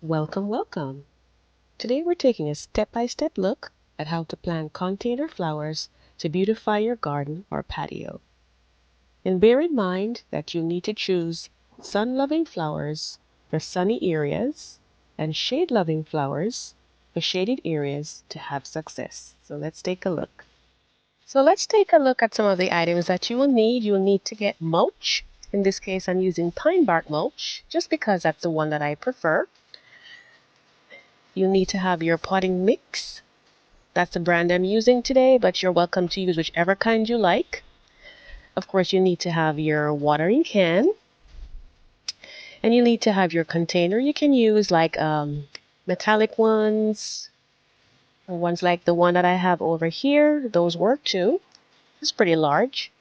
Welcome, welcome. Today we're taking a step-by-step look at how to plant container flowers to beautify your garden or patio. And bear in mind that you'll need to choose sun-loving flowers for sunny areas and shade-loving flowers for shaded areas to have success. So let's take a look. So let's take a look at some of the items that you will need. You'll need to get mulch. In this case, I'm using pine bark mulch just because that's the one that I prefer. You need to have your potting mix. That's the brand I'm using today, but you're welcome to use whichever kind you like. Of course, you need to have your watering can. And you need to have your container. You can use like metallic ones, or ones like the one that I have over here. Those work too. It's pretty large.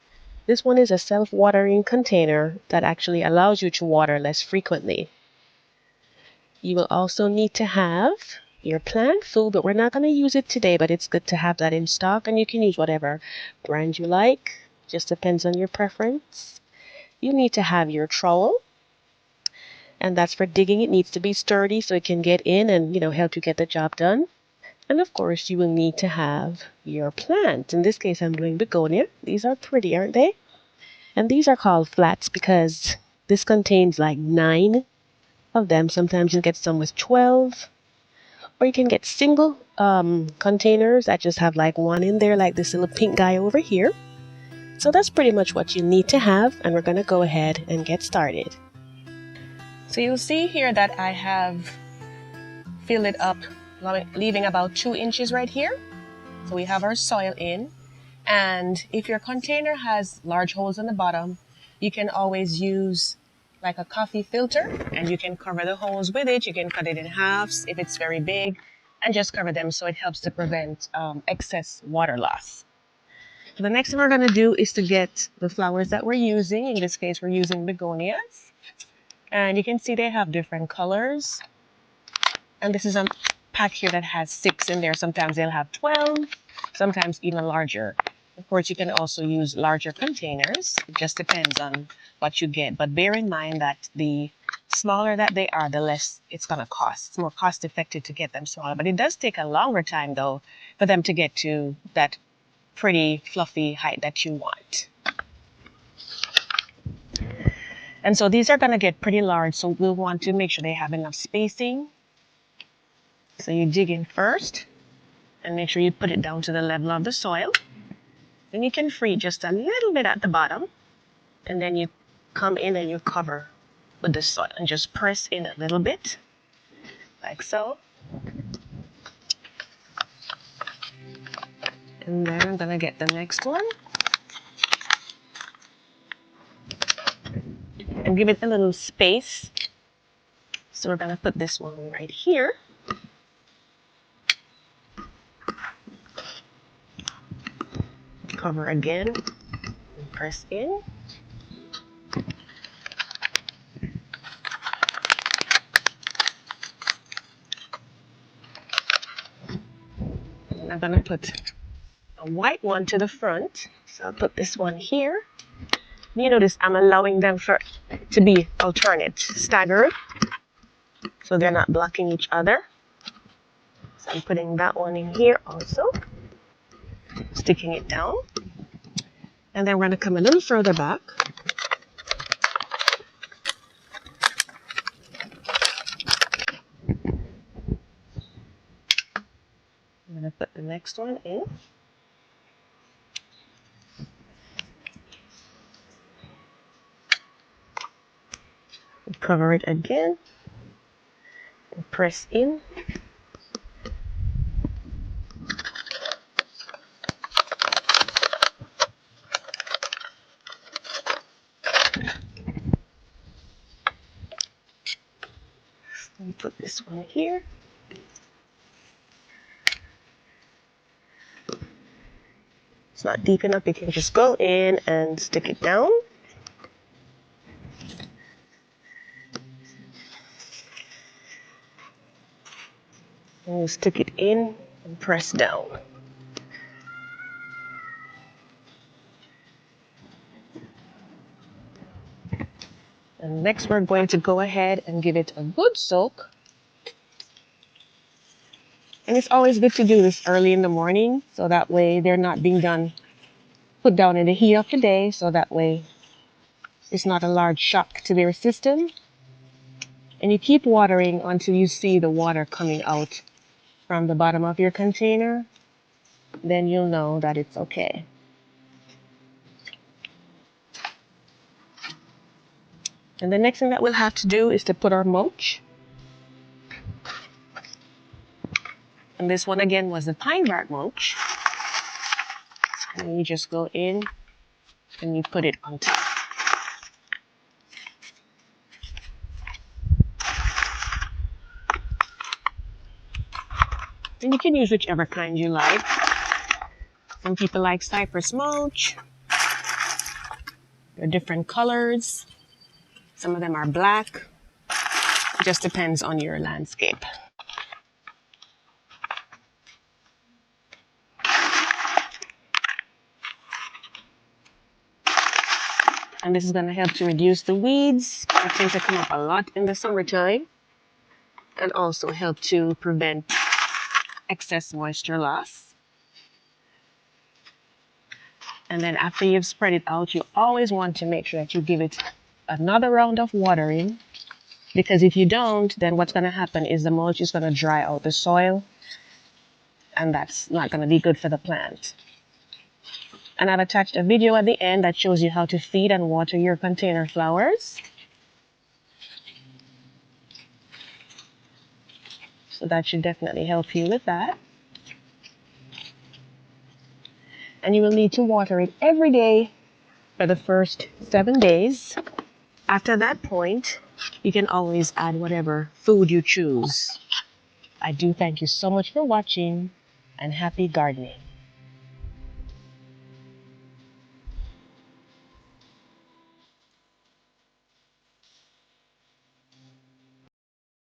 This one is a self-watering container that actually allows you to water less frequently. You will also need to have your plant food, but we're not going to use it today, but it's good to have that in stock, and you can use whatever brand you like. Just depends on your preference. You need to have your trowel, and that's for digging. It needs to be sturdy so it can get in and, help you get the job done. And of course, you will need to have your plant. In this case, I'm doing begonia. These are pretty, aren't they? And these are called flats because this contains like 9 of them. Sometimes you'll get some with 12. Or you can get single containers that just have like one in there, like this little pink guy over here. So that's pretty much what you need to have, and we're going to go ahead and get started. So you'll see here that I have filled it up, leaving about 2 inches right here. So we have our soil in. And if your container has large holes in the bottom, you can always use like a coffee filter, and you can cover the holes with it. You can cut it in halves if it's very big and just cover them so it helps to prevent excess water loss. So the next thing we're going to do is to get the flowers that we're using. In this case, we're using begonias. And you can see they have different colors. And this is a pack here that has 6 in there. Sometimes they'll have 12, sometimes even larger. Of course, you can also use larger containers. It just depends on what you get. But bear in mind that the smaller that they are, the less it's going to cost. It's more cost effective to get them smaller. But it does take a longer time, though, for them to get to that pretty fluffy height that you want. And so these are going to get pretty large. So we'll want to make sure they have enough spacing. So you dig in first and make sure you put it down to the level of the soil. And you can free just a little bit at the bottom, and then you come in and you cover with the soil and just press in a little bit, like so. And then I'm gonna get the next one and give it a little space. So we're gonna put this one right here. Cover again and press in. And I'm gonna put a white one to the front. So I'll put this one here. You notice I'm allowing them to be alternate, staggered, so they're not blocking each other. So I'm putting that one in here also, sticking it down. And then we're going to come a little further back. I'm going to put the next one in. Cover it again. And press in. Let me put this one here. It's not deep enough. You can just go in and stick it down. And you stick it in and press down. And next we're going to go ahead and give it a good soak And it's always good to do this early in the morning so that way they're not being put down in the heat of the day, so that way it's not a large shock to their system. And you keep watering until you see the water coming out from the bottom of your container. Then you'll know that it's okay. And the next thing that we'll have to do is to put our mulch. And this one again was the pine bark mulch. And you just go in and you put it on top. And you can use whichever kind you like. Some people like cypress mulch. They're different colors. Some of them are black. It just depends on your landscape. And this is going to help to reduce the weeds that tend to come up a lot in the summertime, and also help to prevent excess moisture loss. And then after you've spread it out, you always want to make sure that you give it another round of watering, because if you don't, then what's going to happen is the mulch is going to dry out the soil, and that's not going to be good for the plant. And I've attached a video at the end that shows you how to feed and water your container flowers. So that should definitely help you with that. And you will need to water it every day for the first 7 days. After that point, you can always add whatever food you choose. I do thank you so much for watching, and happy gardening.